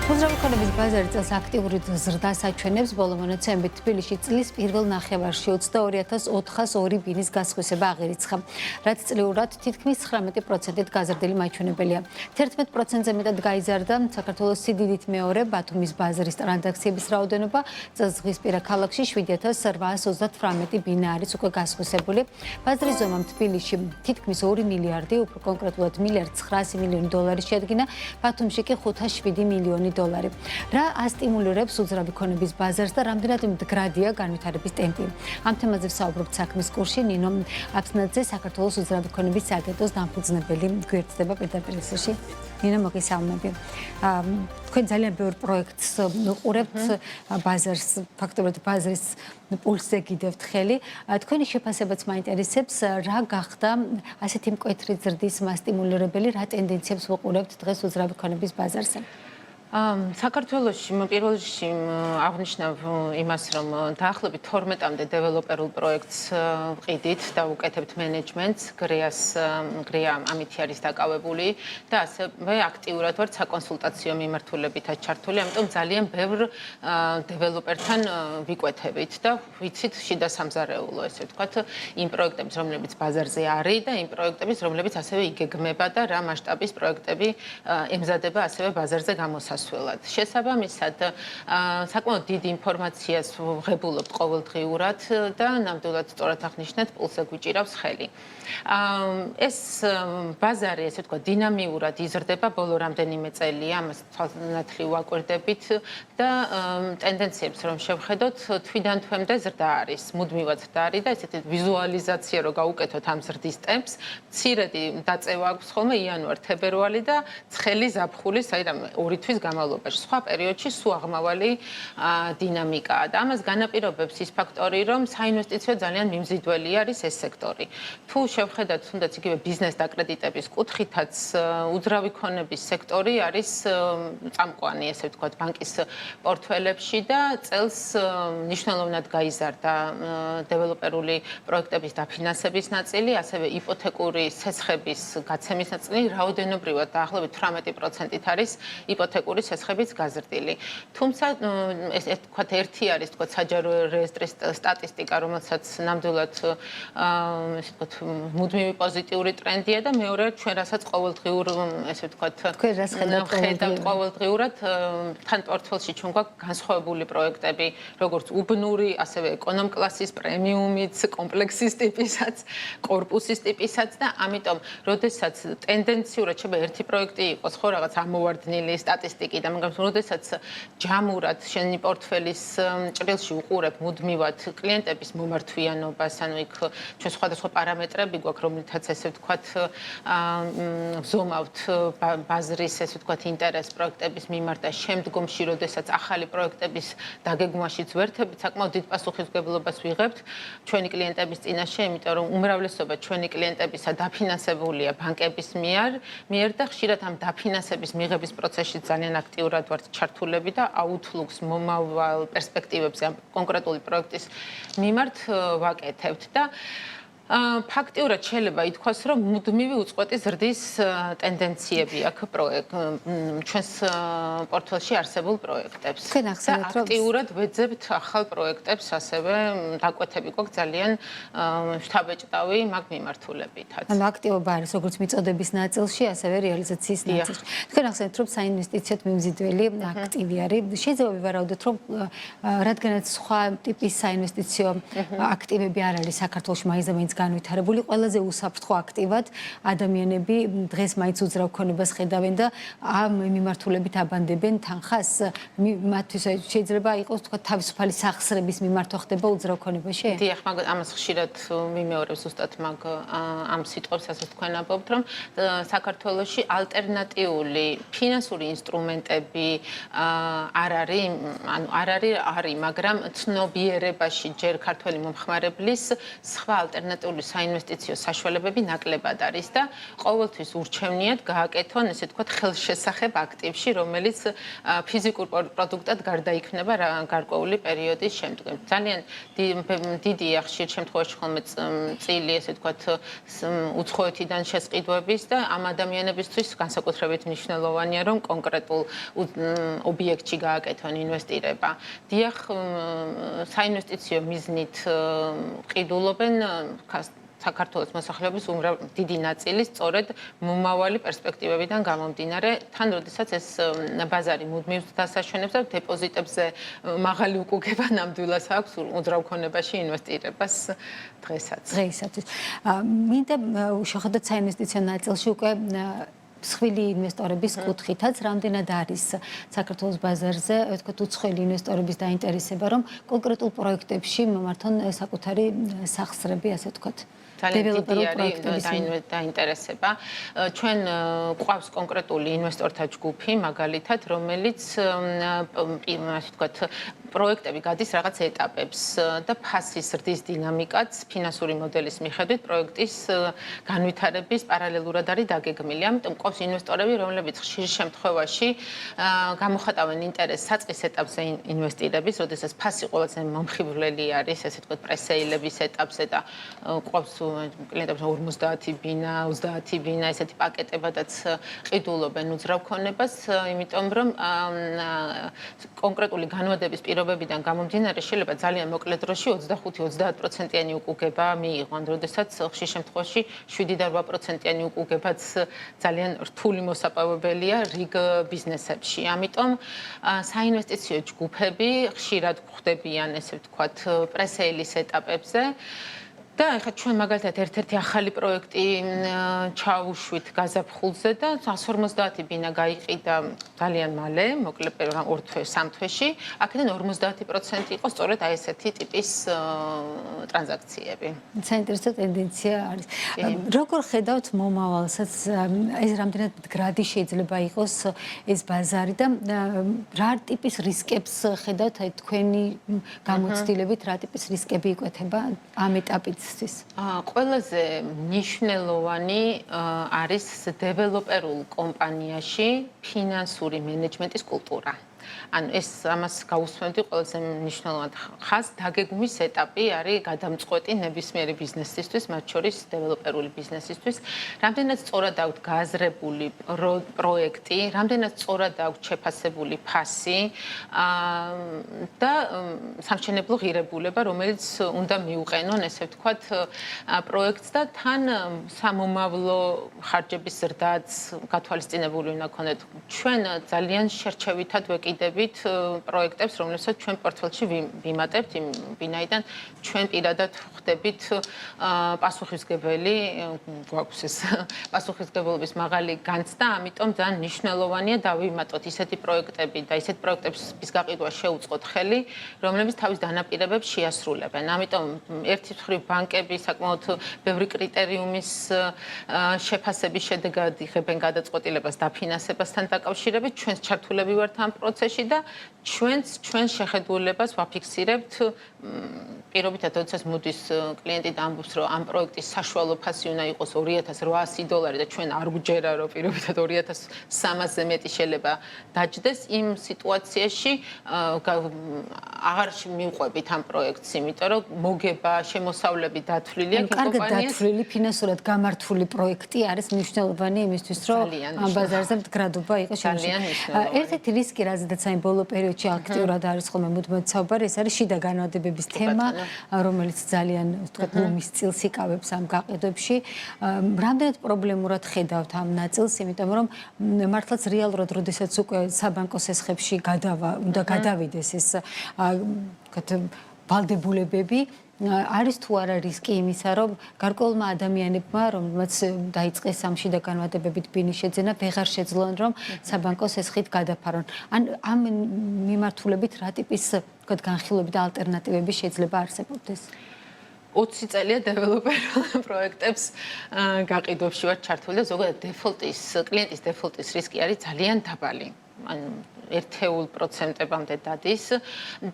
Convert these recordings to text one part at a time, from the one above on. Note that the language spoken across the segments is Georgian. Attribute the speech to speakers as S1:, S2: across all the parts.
S1: უძრავი ქონების ბაზარი წელს აქტიური ზრდას აჩვენებს. ბოლო მონაცემებით თბილისში წლის პირველ ნახევარში 22,402 ბინის გასხვისება აღირიცხა, რაც წლიურად თითქმის 19%-ით გაზრდილი მაჩვენებელია. 11%-ზე მეტად გაიზარდა საქართველოს სიდიდით მეორე ბათუმის ბაზრის ტრანზაქციების რაოდენობა. წელს ზღვისპირა ქალაქში 7,838 ბინა არის უკვე გასხვისებული. ბაზრის ზომა თბილისში თითქმის 2 მილიარდი, უფრო კონკრეტულად $1,900 მილიონი შეადგინა, ბათუმში კი 507 მილიონი დოლარი. რა ასტიმულირებს უძრავი ქონების ბაზარს და რამდენად მდგრადია განვითარების ტემპი? ამ თემაზე ვსაუბრობთ საქმის კურსში. ნინო აფსნაძე, საქართველოს უძრავი ქონების სააგენტოს დამფუძნებელი, გვერდდება პირდაპირ ეთერში. ნინო, მოგესალმები. თქვენ ძალიან ბევრ პროექტს უყურებთ, ბაზარს, ფაქტობრივად ბაზრის პულსზე გიდევთ ხელი. თქვენი შეფასებაც მაინტერესებს, რა გახდა ასეთი მკვეთრი ზრდის მასტიმულირებელი, რა ტენდენციებს ვუყურებთ დღეს უძრავი ქონების ბაზარზე?
S2: საქართველოში პირველ რიგში აღნიშნავ იმას, რომ დაახლოებით 12-მდე დეველოპერულ პროექტს ვყიდით და ვუკეთებთ მენეჯმენტს, გრია ამითი არის დაკავებული და ასევე აქტიურად ვართ საკონსულტაციო მიმართულებითაც ჩართული, ამიტომ ძალიან ბევრ დეველოპერთან ვიკვეთებით და ვიცით შიდა სამზარეულო, ესე ვთქვათ, იმ პროექტების, რომლებიც ბაზარზე არის და იმ პროექტების, რომლებიც ასევე იგეგმება და რა მასშტაბის პროექტები ემზადება ასევე ბაზარზე გამოსასვლელად. შესაბამისად, საკმაოდ დიდ ინფორმაციას ვღებულობთ ყოველდღიურად და ნამდვილად სწორად აღნიშნეთ, პულსზე გვიჭირავს ხელი. ეს ბაზარი, ესე ვთქვათ, დინამიურად იზრდება ბოლო რამდენიმე წელია, ამას თვალსაჩინო ვაკვირდებით და ტენდენციებს რომ შევხედოთ, თვიდან თვემდე ზრდა არის, მუდმივად ზრდა არის და ესეთი ვიზუალიზაცია რო გავუკეთოთ ამ ზრდის ტემპს, მცირედი დაწევა აქვს ხოლმე იანვარ-თებერვალი და ცხელი ზაფხული, საიდან 2 თვის განმავლობაში. სხვა პერიოდში სულ აღმავალი დინამიკაა და ამას განაპირობებს ის ფაქტორი, რომ საინვესტიციო ძალიან მიმზიდველი არის ეს სექტორი. თუ შევხედათ თუნდაც იგივე ბიზნეს დაკრედიტების კუთხითაც უძრავი ქონების სექტორი არის წამყვანი, ესე ვთქვათ, ბანკის პორტფელებში და წელს მნიშვნელოვნად გაიზარდა დეველოპერული პროექტების დაფინანსების ნაწილი, ასევე იპოთეკური სესხების გაცემის ნაწილი, რაოდენობრივად დაახლოებით 18%-ით არის იპოთეკური სესხების გაზრდილი. თუმცა ესე ვთქვათ, ერთი არის თქო საჯარო რეესტრის სტატისტიკა, რომელსაც ნამდვილად ესე ვთქვათ, მუდმივი პოზიტიური ტრენდია და მეორე ჩვენ რასაც ყოველდღიურ ესე ვთქვათ, ხედავთ ყოველდღიურად თან პორტფელში ჩვენ გვაქვს განსხვავებული პროექტები, როგორც უბნური, ასევე ეკონომ კლასის, პრემიუმიც, კომპლექსის ტიპისაც, კორპუსის ტიპისაც და ამიტომ, როდესაც ტენდენციურად შეიძლება ერთი პროექტი იყოს, ხო, რაღაც ამოვარდნილი სტატისტიკიდან, მაგრამ როდესაც ჯამურად შენი პორტფელის ჭრილში უყურებ მუდმივად კლიენტების მომართვიანობას, ანუ იქ ჩვენ სხვადასხვა პარამეტრები გვაქვს, რომლითაც ესე ვთქვათ, ვზომავთ ბაზრის ესე ვთქვათ ინტერესს პროექტების მიმართ და შემდგომში, როდესაც ახალი პროექტების დაგეგმვაშიც ვერთებით, საკმაოდ დიდ პასუხისმგებლობას ვიღებთ ჩვენი კლიენტების წინაშე, იმიტომ რომ უმრავლესობა ჩვენი კლიენტებისა დაფინანსებულია ბანკების მიერ და ხშირად ამ დაფინანსების მიღების პროცესში ძალიან აქტიურად ვართ ჩართულები და აუთლუქს მომავალ პერსპექტივებზე ამ კონკრეტული პროექტის მიმართ ვაკეთებთ და ფაქტიურად შეიძლება ითქვას, რომ მუდმივი უწყვეტი ზრდის ტენდენციები აქვს ჩვენს პორტფელში არსებულ პროექტებს. აქტიურად ვეძებთ ახალ პროექტებს, ასევე დაკვეთები გვაქვს ძალიან შთაბეჭდავი მაგ მიმართულებითაც.
S1: ანუ აქტივობა არის როგორც მიწოდების ნაწილში, ასევე რეალიზაციის ნაწილში. თქვენ ახსენეთ, რომ საინვესტიციო მიმზიდველი აქტივი არის. შეიძლება ვივარაუდოთ, რომ რადგანაც სხვა ტიპის საინვესტიციო აქტივები არ არის საქართველოში მაინც განვითარებული, ყველაზე უსაფრთხო აქტივად ადამიანები დღეს მაინც უძრავ ქონებას ხედავენ და ამ მიმართულებით აბანდებენ თანხას. მათთვის შეიძლება იყოს თქვა თავისუფალი სახსრების მიმართვა ხდება უძრავ ქონებაში?
S2: დიახ, მაგრამ ამას ხშირად მიმეორებს ზუსტად მაგ ამ სიტყვებს, ასაც თქვენ ამბობთ, რომ საქართველოში ალტერნატიული ფინანსური ინსტრუმენტები არ არის, მაგრამ ცნობიერებაში ჯერ ქართველი მომხმარებლის სხვა ალტერნატიული კონკრეტული საინვესტიციო საშუალებები ნაკლებად არის და ყოველთვის ურჩევნიათ გააკეთონ, ესე ვთქვათ, ხელშესახებ აქტივში, რომელიც ფიზიკურ პროდუქტად გარდაიქმნება გარკვეული პერიოდის შემდგომ. ძალიან დიდია ხშირ შემთხვევაში ხოლმე წილი, ესე ვთქვათ, უცხოეთიდან შესყიდვების და ამ ადამიანებისთვის განსაკუთრებით მნიშვნელოვანია, რომ კონკრეტულ ობიექტში გააკეთონ ინვესტირება. დიახ, საინვესტიციო მიზნით ყიდულობენ საქართველოს მოსახლეობის დიდი ნაწილი სწორედ მომავალი პერსპექტივებიდან გამომდინარე, თან როდესაც ეს ბაზარი მუდმივ დასაშვენებს და დეპოზიტებზე მაღალი უკუგება ნამდვილად აქვს უძრავ ქონებაში ინვესტირებას დღესაც.
S1: მინდა შევხედოთ საინვესტიციო ნაწილში უკვე მსხვილი ინვესტორების კუთხითაც რამდენად არის საქართველოს ბაზარზე, ვთქვათ, უცხოელი ინვესტორების დაინტერესება, რომ კონკრეტულ პროექტებში მომართონ საკუთარი სახსრები, ასე ვთქვათ.
S2: ძალიან დიდი არის დაინტერესება. ჩვენ გვყავს კონკრეტული ინვესტორთა ჯგუფი, მაგალითად, რომელიც ასე ვთქვათ, პროექტები გადის რაღაც ეტაპებს და ფასის ზრდის დინამიკაც ფინანსური მოდელის მიხედვით პროექტის განვითარების პარალელურად არის დაგეგმილი. ამიტომ გვყავს ინვესტორები, რომლებიც ხშირ შემთხვევაში გამოხატავენ ინტერესს საწყის ეტაპზე ინვესტირების, როდესაც ფასი ყველაზე მომხიბვლელი არის, ესე ვთქვათ, პრესეილების ეტაპზე და გვყავს კლიენტებს 50 ბინა, 30 ბინა ესეთი პაკეტებადაც ყიდულობენ უძრავ ქონებას, იმიტომ რომ კონკრეტული განმადების პირობებიდან გამომდინარე შეიძლება ძალიან მოკლე დროში 25-30%-იანი უკუგება მიიღონ, როდესაც ხშირ შემთხვევაში 7-8%-იანი უკუგებაც ძალიან რთული მოსაპოვებელია რიგ ბიზნესებში. ამიტომ საინვესტიციო ჯგუფები ხშირად გვხვდებიან, ესე ვთქვათ, პრესეილის ეტაპებზე. და ეხლა ჩვენ მაგალითად ერთ-ერთი ახალი პროექტი ჩავუშვით გაზაფხულზე და 150 ბინა გაიყიდა ძალიან მალე, მოკლედ 2 თვე, 3 თვეში. აქედან 50% იყო სწორედ აი ესეთი ტიპის ტრანზაქციები.
S1: საინტერესო ტენდენცია არის. როგორ ხედავთ მომავალსაც? ეს რამდენად მდგრადი შეიძლება იყოს ეს ბაზარი და რა ტიპის რისკებს ხედავთ აი თქვენი გამოცდილებით, რა ტიპის რისკები იკვეთება ამ ეტაპით?
S2: ყველაზე მნიშვნელოვანი არის დეველოპერულ კომპანიაში ფინანსური მენეჯმენტის კულტურა. ანუ ეს ამას გაუსმენდი ყველაზე მნიშვნელოვანი ხაზ დაგეგმვის ეტაპი არის გადამწყვეტი ნებისმიერი ბიზნესისთვის, მათ შორის დეველოპერული ბიზნესისთვის. რამდენად სწორად აქვს გააზრებული პროექტი, რამდენად სწორად აქვს შეფასებული ფასი და სამშენებლო ღირებულება, რომელიც უნდა მიუყენონ, ესე ვთქვათ, პროექტს და თან სამომავლო ხარჯების ზრდაც გათვალისწინებული უნდა ქონდეთ. ჩვენ ძალიან შერჩევითად ვეკიდებით პროექტებს, რომლებსაც ჩვენ პორტფელში ვიმატებთ, ვინაიდან ჩვენ პირადად ვხდებით პასუხისმგებელი, გვაქვს ეს პასუხისმგებლობის მაღალი განცდა, ამიტომ ძალიან მნიშვნელოვანია დავიმატოთ ისეთი პროექტები და ისეთ პროექტების გაყიდვა შეუწყოთ ხელი, რომლებიც თავის დანაპირებებს შეასრულებენ. ამიტომ ერთი მხრივ ბანკები საკმაოდ ბევრი კრიტერიუმის შეფასების შედეგად იღებენ გადაწყვეტილებას დაფინანსებასთან დაკავშირებით, ჩვენს ჩართულები ვართ ამ პროცესში და ჩვენ შეხედულებას ვაფიქსირებთ პირობითად, როდესაც მოდის კლიენტი და ამბობს, რომ ამ პროექტის საშუალო ფასი უნდა იყოს $2,800 და ჩვენ არ გვჯერა, რომ პირობითად 2,300-ზე მეტი შეიძლება დაჯდეს, იმ სიტუაციაში აღარ მივყვებით ამ პროექტს, იმიტომ რომ მოგება, შემოსავლები დათვლილია
S1: კარგად დათვლილი ფინანსურად გამართული პროექტი არის მნიშვნელოვანი იმისთვის, რომ ამ ბაზარზე მდგრადობა იყოს შემოსავლები. ერთ-ერთი რისკი, რაზედაც აი ბოლო პერიოდში აქტიურად არის ხოლმე მუდმივად საუბარი, ეს არის შიდა განმადებების თემა, რომელიც ძალიან, ვთქვათ, ლომის წილს იკავებს ამ გაყიდვებში. რამდენად პრობლემურად ხედავთ ამ ნაწილს, იმიტომ რომ მართლაც რეალურად, როდესაც უკვე საბანკო სესხებში უნდა გადავიდეს ეს ვთქვათ, ვალდებულებები, არის თუ არა რისკი იმისა, რომ გარკვეულმა ადამიანებმა, რომელმაც დაიწყეს ამ შიდა განმადებებით ბინის შეძენა, ვეღარ შეძლონ, რომ საბანკო სესხით გადაფარონ. ან ამ მიმართულებით რა ტიპის, ვთქვათ, განხილვები და ალტერნატივები შეიძლება არსებობდეს?
S2: 20 წელია დეველოპერულ პროექტებს გაყიდვებში ვარ ჩართული და ზოგადად კლიენტის დეფოლტის რისკი არის ძალიან დაბალი. ანუ 1%-ამდე დადის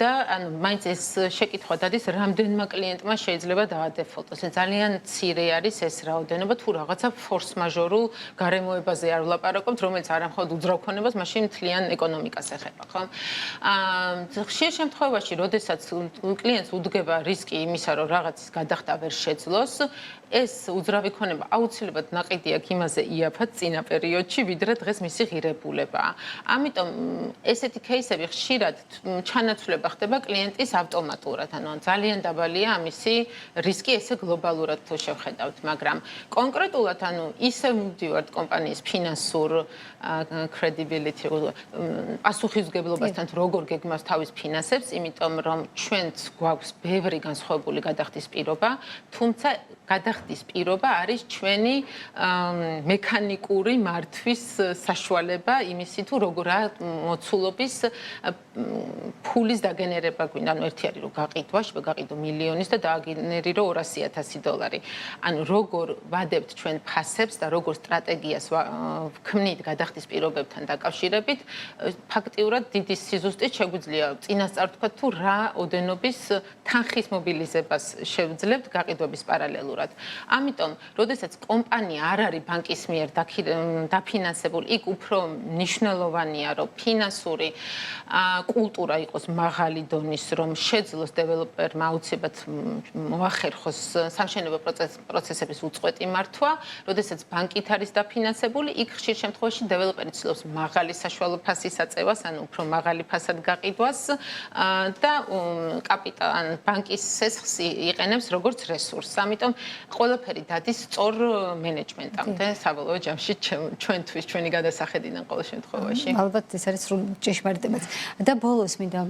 S2: და ანუ მაინც ეს შეკითხვა დადის რამდენმა კლიენტმა შეიძლება დაადეფოლტოს. ძალიან მცირე არის ეს რაოდენობა თუ რაღაცა ფორს მაჟორულ გარემოებაზე არ ვლაპარაკობთ, რომელიც არა მხოლოდ უძრავ ქონებას, მაშინ მთლიან ეკონომიკას ეხება, ხო? ხშირ შემთხვევაში, როდესაც კლიენტს უდგება რისკი იმისა, რომ რაღაცის გადახდა ვერ შეძლოს, ეს უძრავი ქონება აუცილებლად ნაყიდი აქვს იმაზე იაფად წინა პერიოდში, ვიდრე დღეს მისი ღირებულებაა. ამიტომ ესეთი кейსები ხშირად ჩანაცვლება ხდება კლიენტის ავტომატურად, ანუ ძალიან დაბალია ამისი რისკი ესე გლობალურად თუ შევხედავთ, მაგრამ კონკრეტულად ანუ ისევ მივდივართ კომპანიის ფინანსურ credibility პასუხისმგებლობასთან როგორ გეგმავს თავის ფინანსებს, იმიტომ რომ ჩვენც გვაქვს ბევრი განსხვავებული გადახდის პირობა, თუმცა გადახდის პირობა არის ჩვენი მექანიკური მართვის საშუალება იმისი თუ როგორაა მოცულობის ფულის დაგენერება გვინდა. ანუ ერთი არის რომ გაყიდო მილიონის და დააგენერირო $200,000. ანუ როგორ ვადებთ ჩვენ ფასებს და როგორ სტრატეგიას ვქმნით გადახდის პირობებთან დაკავშირებით, ფაქტიურად დიდი სიზუსტით შეგვიძლია წინასწარ თქვა თუ რა ოდენობის თანხის მობილიზებას შევძლებთ გაყიდვების პარალელურად. ამიტომ, როდესაც კომპანია არ არის ბანკის მიერ დაფინანსებული, იქ უფრო მნიშვნელოვანია, რომ ფინანსური კულტურა იყოს მაღალი დონის, რომ შეძლოს დეველოპერმა აუცილებლად მოახერხოს სამშენებლო პროცესების უწყვეტი მართვა, როდესაც ბანკით არის დაფინანსებული, იქ ხშირ შემთხვევაში დეველოპერი ცდილობს მაღალი საშუალო ფასის აწევას, ანუ უფრო მაღალი ფასად გაყიდვას და ბანკის სესხს იყენებს როგორც რესურსს. ამიტომ ყველაფერი დადის სწორ მენეჯმენტამდე, საბოლოო ჯამში ჩვენთვის, ჩვენი გადასახედიდან ყოველ შემთხვევაში.
S1: ალბათ ეს არის სრულ ჭეშმარიტებაც. და ბოლოს მინდა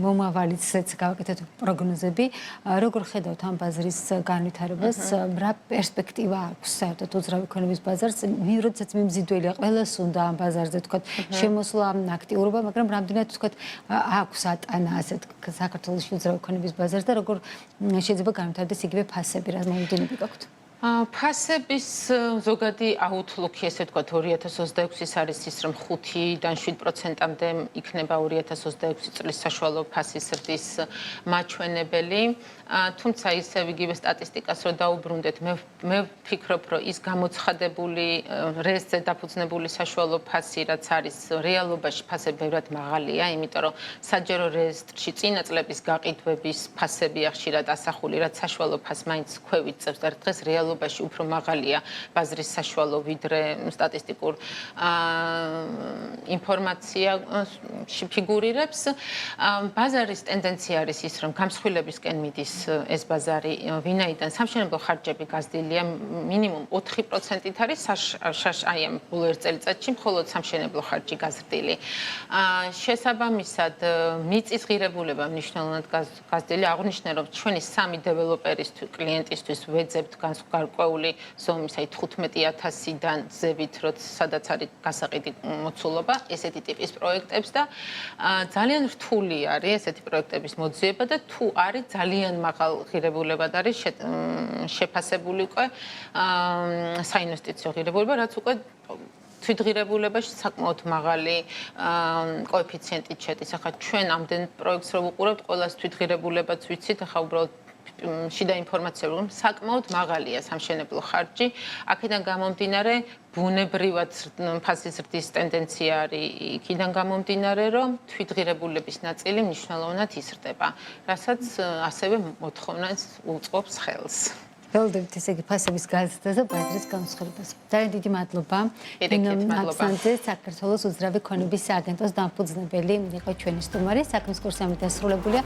S1: მომავალიცაც გავაკეთოთ პროგნოზები. როგორ ხედავთ ამ ბაზრის განვითარებას? რა პერსპექტივა აქვს საერთოდ უძრავი ქონების ბაზარს? როდესაც მიმზიდველია ყველას უნდა ამ ბაზარზე თქვათ შემოსვლა, აქტიურობა, მაგრამ რამდენად თქვათ აქვს ატანა ასეთ საქართველოს უძრავი ქონების ბაზარს და როგორ შეიძლება განვითარდეს იგივე ფასები, რა მომდინები გაქვთ?
S2: ფასების ზოგადი აუთლუკი, ესე ვთქვათ, 2026-ის არის ის, რომ 5-დან 7%-ამდე იქნება 2026 წლის საშუალო ფასის ზრდის მაჩვენებელი. თუმცა ისევ იგივე სტატისტიკას რო დაუბრუნდეთ, მე ვფიქრობ, რომ ის გამოცხადებული რეზზე დაფუძნებული საშუალო ფასი, რაც არის რეალობაში ფასები ბევრად მაღალია, იმიტომ რომ საჯარო რეესტრში წინა წლების გაყიდვების ფასებია ხშირად ასახული, რაც საშუალო ფასს მაინც ქვევით წევს და დღეს რეალობაში უფრო მაღალია ბაზრის საშუალო ვიდრე სტატისტიკურ ინფორმაციაში ფიგურირებს. ბაზარის ტენდენცია არის ის, რომ გამსხვილებისკენ მიდის ეს ბაზარი, ვინაიდან სამშენებლო ხარჯები გაზრდილია მინიმუმ 4%-ით არის აი ამ ბოლო ერთ წელიწადში მხოლოდ სამშენებლო ხარჯი გაზრდილი. შესაბამისად, მიწის ღირებულება მნიშვნელოვნად გაზრდილი. აღვნიშნე, რომ ჩვენი 3 დეველოპერის კლიენტისთვის ვეძებთ გარკვეული ზომის, აი 15,000-დან ზევით, სადაც არის გასაყიდი მოცულობა, ესეთი ტიპის პროექტებს და ძალიან რთული არის ესეთი პროექტების მოძიება და თუ არის ძალიან მაღალ ღირებულებად არის შეფასებული უკვე საინვესტიციო ღირებულება, რაც უკვე თვითღირებულებაში საკმაოდ მაღალი კოეფიციენტით შედის. ახლა ჩვენ ამდენ პროექტს რო ვუყურავთ, ყველას თვითღირებულებაც ვიცით, ახლა უბრალოდ შიდა ინფორმაცია რომ საკმაოდ მაღალია სამშენებლო ხარჯი. აქედან გამომდინარე, ბუნებრივად ფასის ზრდის ტენდენცია არის იქიდან გამომდინარე, რომ თვითღირებულების ნაწილი მნიშვნელოვნად იზრდება, რასაც ასევე მოთხოვნას უწყობს ხელს.
S1: ველოდებით ესე იგი ფასების გაზრდას და ბაზრის განსხვავებას. ძალიან დიდი მადლობა.
S2: მადლობა.
S1: საქართველოს უძრავი ქონების სააგენტოს დამფუძნებელი იყო ჩვენი სტუმარი. საქმის კურსი ამით დასრულებულია.